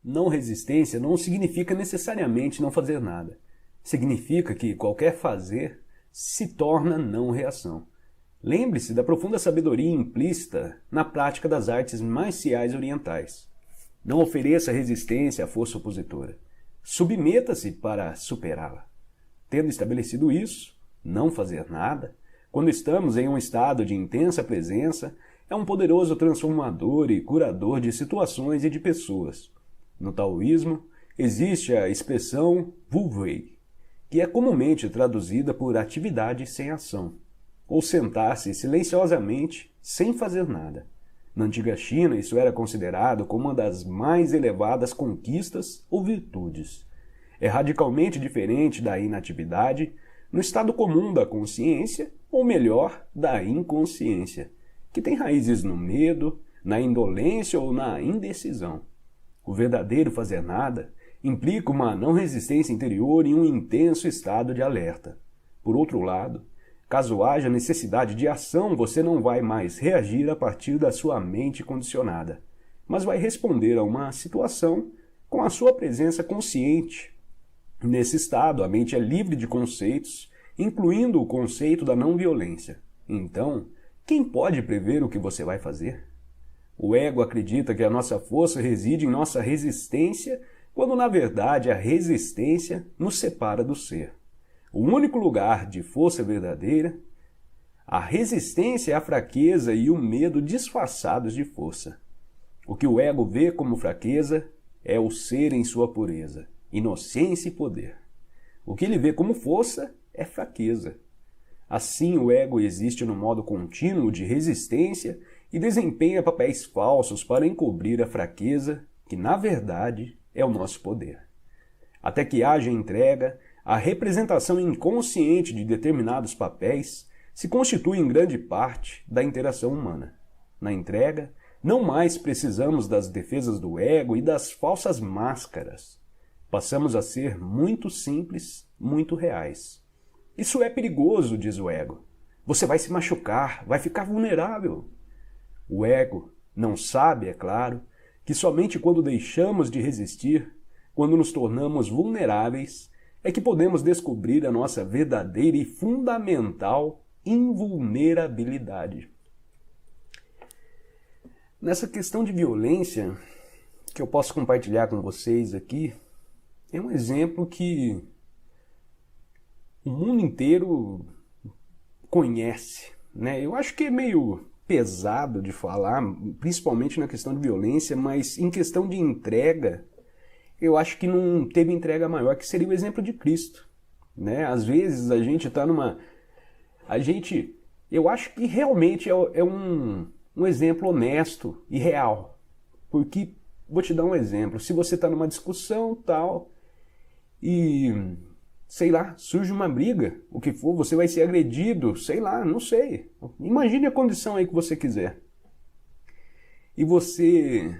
Não resistência não significa necessariamente não fazer nada. Significa que qualquer fazer se torna não reação. Lembre-se da profunda sabedoria implícita na prática das artes marciais orientais. Não ofereça resistência à força opositora. Submeta-se para superá-la. Tendo estabelecido isso, não fazer nada, quando estamos em um estado de intensa presença, é um poderoso transformador e curador de situações e de pessoas. No taoísmo, existe a expressão Wu Wei, que é comumente traduzida por atividade sem ação, ou sentar-se silenciosamente sem fazer nada. Na antiga China, isso era considerado como uma das mais elevadas conquistas ou virtudes. É radicalmente diferente da inatividade no estado comum da consciência, ou melhor, da inconsciência, que tem raízes no medo, na indolência ou na indecisão. O verdadeiro fazer nada implica uma não resistência interior e um intenso estado de alerta. Por outro lado, caso haja necessidade de ação, você não vai mais reagir a partir da sua mente condicionada, mas vai responder a uma situação com a sua presença consciente. Nesse estado, a mente é livre de conceitos, incluindo o conceito da não violência. Então, quem pode prever o que você vai fazer? O ego acredita que a nossa força reside em nossa resistência, quando na verdade a resistência nos separa do ser. O único lugar de força verdadeira, a resistência é a fraqueza e o medo disfarçados de força. O que o ego vê como fraqueza é o ser em sua pureza, inocência e poder. O que ele vê como força é fraqueza. Assim, o ego existe no modo contínuo de resistência e desempenha papéis falsos para encobrir a fraqueza, que na verdade é o nosso poder. Até que haja entrega, a representação inconsciente de determinados papéis se constitui em grande parte da interação humana. Na entrega, não mais precisamos das defesas do ego e das falsas máscaras. Passamos a ser muito simples, muito reais. Isso é perigoso, diz o ego. Você vai se machucar, vai ficar vulnerável. O ego não sabe, é claro, que somente quando deixamos de resistir, quando nos tornamos vulneráveis, é que podemos descobrir a nossa verdadeira e fundamental invulnerabilidade. Nessa questão de violência, que eu posso compartilhar com vocês aqui, é um exemplo que o mundo inteiro conhece, né? Eu acho que é meio pesado de falar, principalmente na questão de violência, mas em questão de entrega, eu acho que não teve entrega maior, que seria o exemplo de Cristo, né? Às vezes a gente está numa... Eu acho que realmente é um exemplo honesto e real, porque, vou te dar um exemplo, se você está numa discussão tal, e, sei lá, surge uma briga, o que for, você vai ser agredido, sei lá, não sei. Imagine a condição aí que você quiser. E você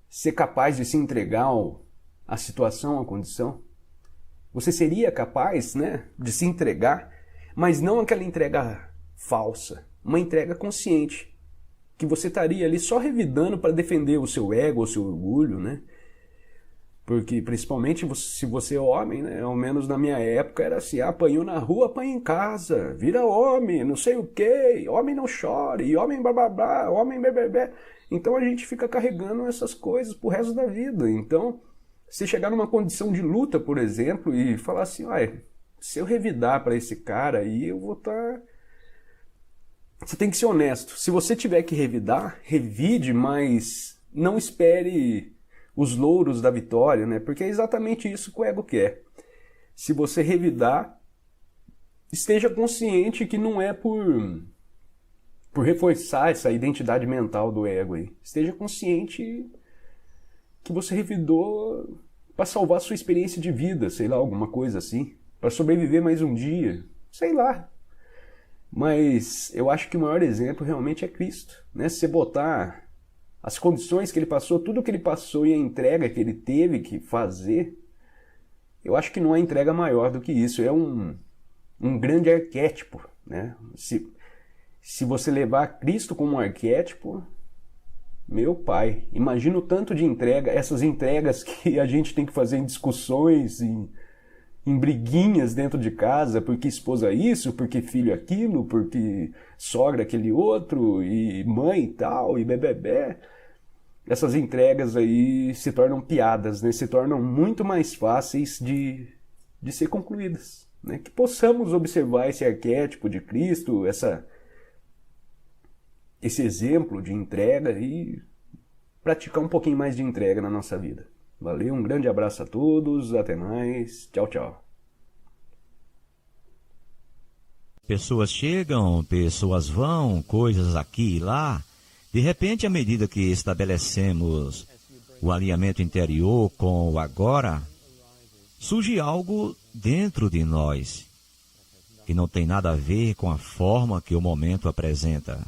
ser capaz de se entregar à situação, à condição. Você seria capaz, né, de se entregar, mas não aquela entrega falsa, uma entrega consciente, que você estaria ali só revidando para defender o seu ego, o seu orgulho, né? Porque, principalmente, se você é homem, né? Ao menos na minha época, era assim, apanhou na rua, apanha em casa, vira homem, não sei o quê, homem não chore, homem bababá, homem bebê. Então a gente fica carregando essas coisas pro resto da vida. Então, se chegar numa condição de luta, por exemplo, e falar assim, se eu revidar para esse cara aí, eu vou estar... Você tem que ser honesto. Se você tiver que revidar, revide, mas não espere os louros da vitória, né? Porque é exatamente isso que o ego quer. Se você revidar, esteja consciente que não é por reforçar essa identidade mental do ego aí. Esteja consciente que você revidou para salvar a sua experiência de vida, sei lá, alguma coisa assim. Para sobreviver mais um dia, sei lá. Mas eu acho que o maior exemplo realmente é Cristo, né? Se você botar as condições que ele passou, tudo que ele passou e a entrega que ele teve que fazer, eu acho que não há entrega maior do que isso. É um grande arquétipo, né? Se você levar Cristo como um arquétipo, Meu pai, imagina o tanto de entrega, essas entregas que a gente tem que fazer em discussões, em briguinhas dentro de casa, porque esposa isso, porque filho aquilo, porque sogra aquele outro, e mãe e tal, e bebê. Essas entregas aí se tornam piadas, né? Se tornam muito mais fáceis de ser concluídas. Né? Que possamos observar esse arquétipo de Cristo, esse exemplo de entrega e praticar um pouquinho mais de entrega na nossa vida. Valeu, um grande abraço a todos, até mais, tchau, tchau. Pessoas chegam, pessoas vão, coisas aqui e lá. De repente, à medida que estabelecemos o alinhamento interior com o agora, surge algo dentro de nós que não tem nada a ver com a forma que o momento apresenta.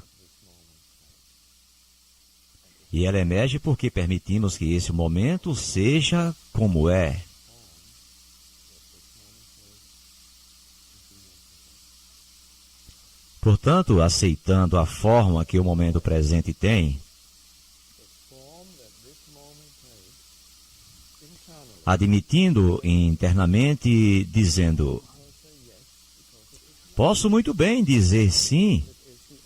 E ela emerge porque permitimos que esse momento seja como é. Portanto, aceitando a forma que o momento presente tem, admitindo internamente, dizendo: posso muito bem dizer sim,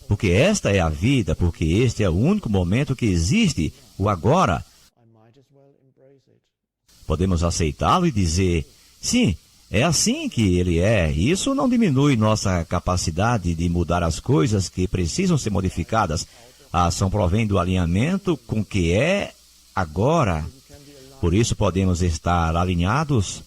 porque esta é a vida, porque este é o único momento que existe, o agora. Podemos aceitá-lo e dizer: sim, é assim que ele é. Isso não diminui nossa capacidade de mudar as coisas que precisam ser modificadas. A ação provém do alinhamento com o que é agora. Por isso podemos estar alinhados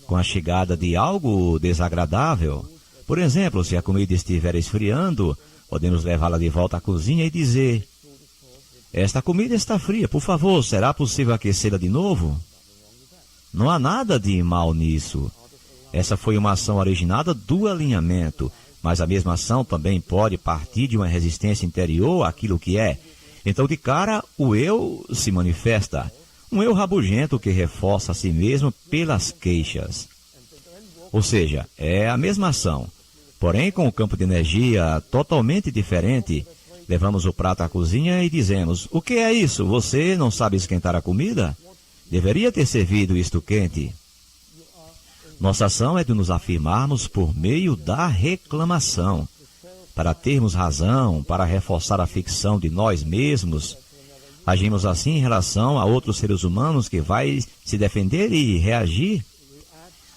com a chegada de algo desagradável. Por exemplo, se a comida estiver esfriando, podemos levá-la de volta à cozinha e dizer: esta comida está fria, por favor, será possível aquecê-la de novo? Não há nada de mal nisso. Essa foi uma ação originada do alinhamento, mas a mesma ação também pode partir de uma resistência interior àquilo que é. Então, de cara, o eu se manifesta. Um eu rabugento que reforça a si mesmo pelas queixas. Ou seja, é a mesma ação, porém com um campo de energia totalmente diferente. Levamos o prato à cozinha e dizemos: o que é isso? Você não sabe esquentar a comida? Deveria ter servido isto quente. Nossa ação é de nos afirmarmos por meio da reclamação, para termos razão, para reforçar a ficção de nós mesmos. Agimos assim em relação a outros seres humanos que vai se defender e reagir,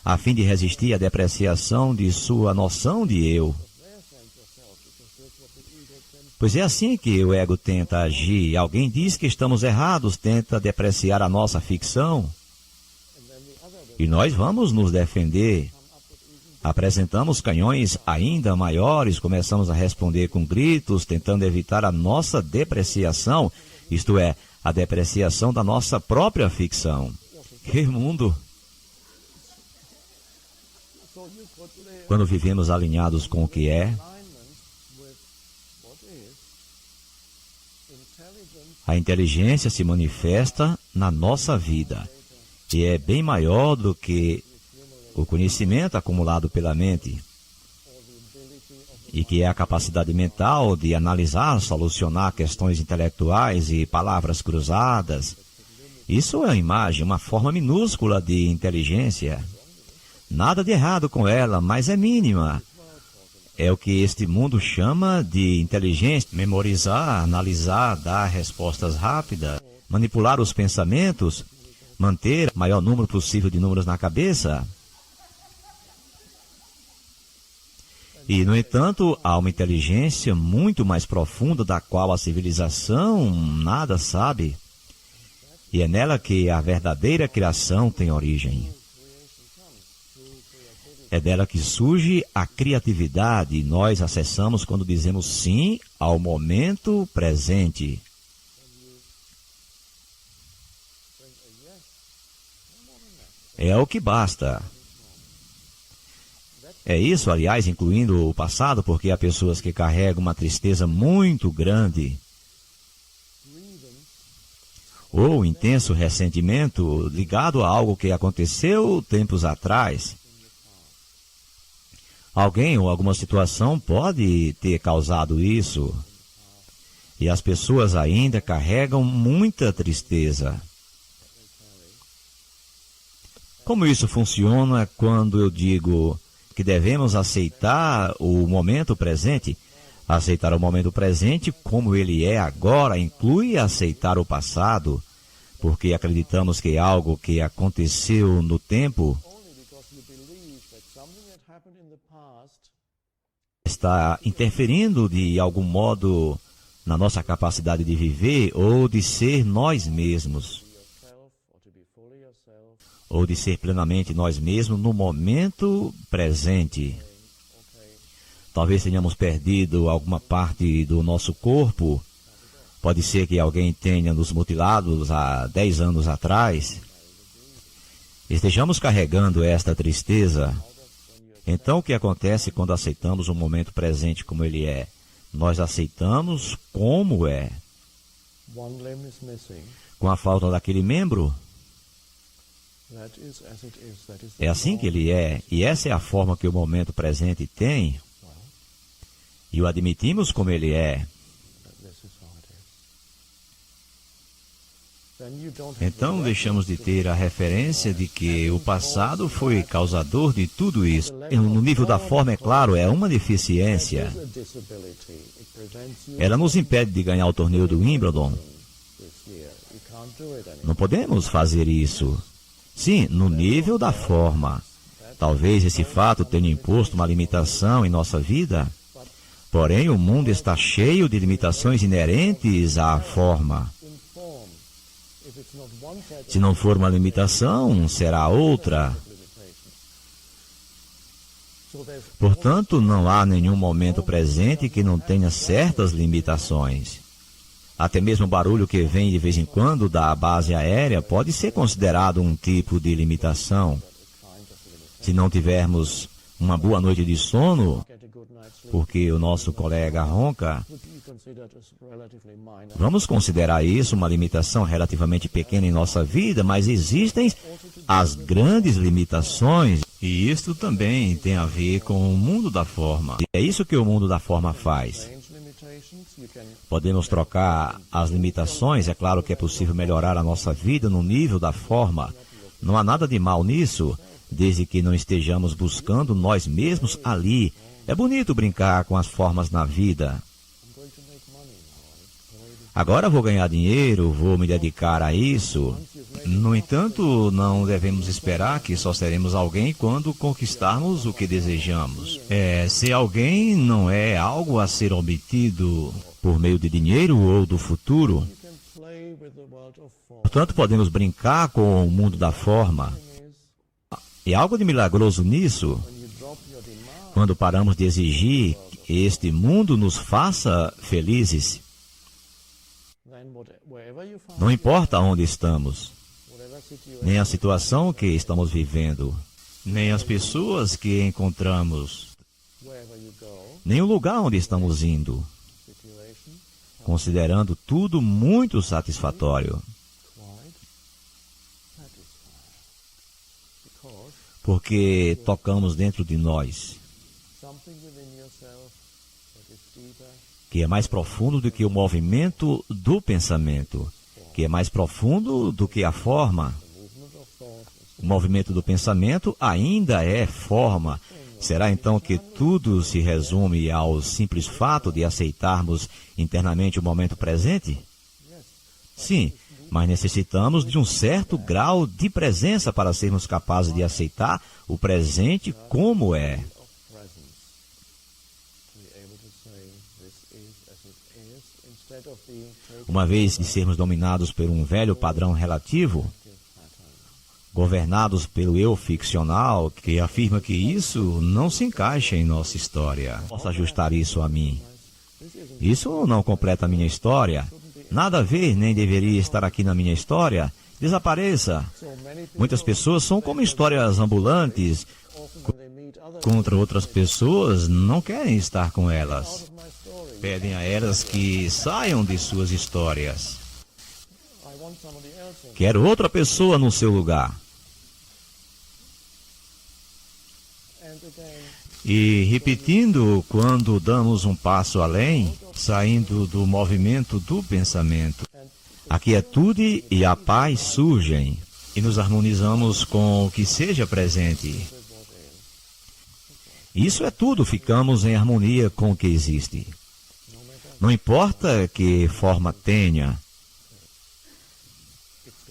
a fim de resistir à depreciação de sua noção de eu. Pois é assim que o ego tenta agir. Alguém diz que estamos errados, tenta depreciar a nossa ficção. E nós vamos nos defender. Apresentamos canhões ainda maiores, começamos a responder com gritos, tentando evitar a nossa depreciação, isto é, a depreciação da nossa própria ficção. Que mundo! Quando vivemos alinhados com o que é, a inteligência se manifesta na nossa vida e é bem maior do que o conhecimento acumulado pela mente, e que é a capacidade mental de analisar, solucionar questões intelectuais e palavras cruzadas. Isso é uma imagem, uma forma minúscula de inteligência. Nada de errado com ela, mas é mínima. É o que este mundo chama de inteligência. Memorizar, analisar, dar respostas rápidas, manipular os pensamentos, manter o maior número possível de números na cabeça. E, no entanto, há uma inteligência muito mais profunda da qual a civilização nada sabe. E é nela que a verdadeira criação tem origem. É dela que surge a criatividade e nós acessamos quando dizemos sim ao momento presente. É o que basta. É isso, aliás, incluindo o passado, porque há pessoas que carregam uma tristeza muito grande ou intenso ressentimento ligado a algo que aconteceu tempos atrás. Alguém ou alguma situação pode ter causado isso. E as pessoas ainda carregam muita tristeza. Como isso funciona quando eu digo que devemos aceitar o momento presente? Aceitar o momento presente como ele é agora inclui aceitar o passado, porque acreditamos que algo que aconteceu no tempo está interferindo de algum modo na nossa capacidade de viver ou de ser nós mesmos, ou de ser plenamente nós mesmos no momento presente. Talvez tenhamos perdido alguma parte do nosso corpo. Pode ser que alguém tenha nos mutilado há 10 anos atrás. Estejamos carregando esta tristeza. Então, o que acontece quando aceitamos o momento presente como ele é? Nós aceitamos como é. Com a falta daquele membro, é assim que ele é. E essa é a forma que o momento presente tem. E o admitimos como ele é. Então deixamos de ter a referência de que o passado foi causador de tudo isso. No nível da forma, é claro, é uma deficiência. Ela nos impede de ganhar o torneio do Wimbledon. Não podemos fazer isso. Sim, no nível da forma. Talvez esse fato tenha imposto uma limitação em nossa vida. Porém, o mundo está cheio de limitações inerentes à forma. Se não for uma limitação, será outra. Portanto, não há nenhum momento presente que não tenha certas limitações. Até mesmo o barulho que vem de vez em quando da base aérea pode ser considerado um tipo de limitação. Se não tivermos uma boa noite de sono, porque o nosso colega ronca, vamos considerar isso uma limitação relativamente pequena em nossa vida, mas existem as grandes limitações, e isto também tem a ver com o mundo da forma. E é isso que o mundo da forma faz. Podemos trocar as limitações, é claro que é possível melhorar a nossa vida no nível da forma. Não há nada de mal nisso, desde que não estejamos buscando nós mesmos ali. É bonito brincar com as formas na vida. Agora vou ganhar dinheiro, vou me dedicar a isso. No entanto, não devemos esperar que só seremos alguém quando conquistarmos o que desejamos. Ser alguém não é algo a ser obtido por meio de dinheiro ou do futuro. Portanto, podemos brincar com o mundo da forma. E algo de milagroso nisso, quando paramos de exigir que este mundo nos faça felizes. Não importa onde estamos, nem a situação que estamos vivendo, nem as pessoas que encontramos, nem o lugar onde estamos indo, considerando tudo muito satisfatório. Porque tocamos dentro de nós, que é mais profundo do que o movimento do pensamento, que é mais profundo do que a forma. O movimento do pensamento ainda é forma. Será então que tudo se resume ao simples fato de aceitarmos internamente o momento presente? Sim, mas necessitamos de um certo grau de presença para sermos capazes de aceitar o presente como é. Uma vez de sermos dominados por um velho padrão relativo, governados pelo eu ficcional, que afirma que isso não se encaixa em nossa história. Posso ajustar isso a mim. Isso não completa a minha história. Nada a ver, nem deveria estar aqui na minha história. Desapareça. Muitas pessoas são como histórias ambulantes. Contra outras pessoas, não querem estar com elas. Pedem a elas que saiam de suas histórias. Quero outra pessoa no seu lugar. E repetindo, quando damos um passo além, saindo do movimento do pensamento, a quietude e a paz surgem e nos harmonizamos com o que seja presente. Isso é tudo, ficamos em harmonia com o que existe. Não importa que forma tenha.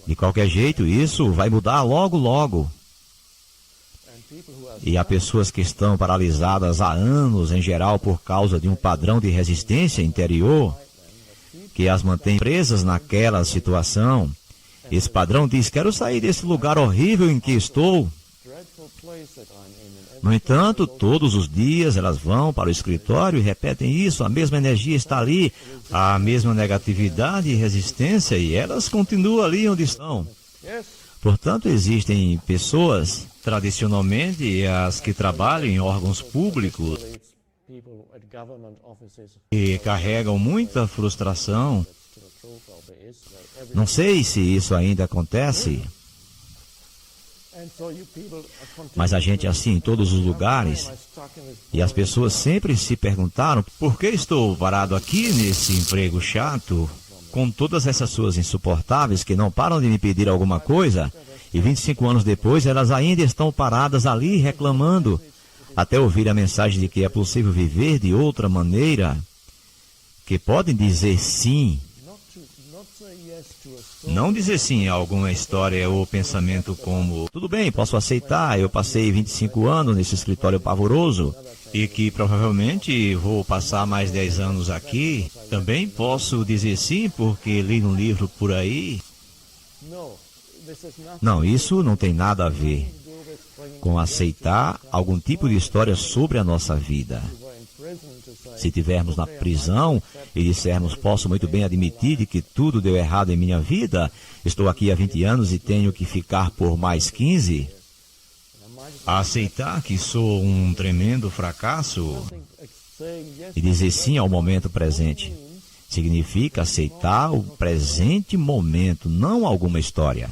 De qualquer jeito, isso vai mudar logo, logo. E há pessoas que estão paralisadas há anos, em geral, por causa de um padrão de resistência interior, que as mantém presas naquela situação. Esse padrão diz, quero sair desse lugar horrível em que estou. No entanto, todos os dias elas vão para o escritório e repetem isso, a mesma energia está ali, a mesma negatividade e resistência, e elas continuam ali onde estão. Portanto, existem pessoas, tradicionalmente as que trabalham em órgãos públicos, que carregam muita frustração. Não sei se isso ainda acontece, mas a gente é assim em todos os lugares, e as pessoas sempre se perguntaram, por que estou parado aqui nesse emprego chato, com todas essas pessoas insuportáveis que não param de me pedir alguma coisa, e 25 anos depois elas ainda estão paradas ali reclamando, até ouvir a mensagem de que é possível viver de outra maneira, que podem dizer sim. Não dizer sim a alguma história ou pensamento como, tudo bem, posso aceitar, eu passei 25 anos nesse escritório pavoroso e que provavelmente vou passar mais 10 anos aqui. Também posso dizer sim porque li um livro por aí. Não, isso não tem nada a ver com aceitar algum tipo de história sobre a nossa vida. Se estivermos na prisão e dissermos, posso muito bem admitir de que tudo deu errado em minha vida, estou aqui há 20 anos e tenho que ficar por mais 15, aceitar que sou um tremendo fracasso e dizer sim ao momento presente, significa aceitar o presente momento, não alguma história.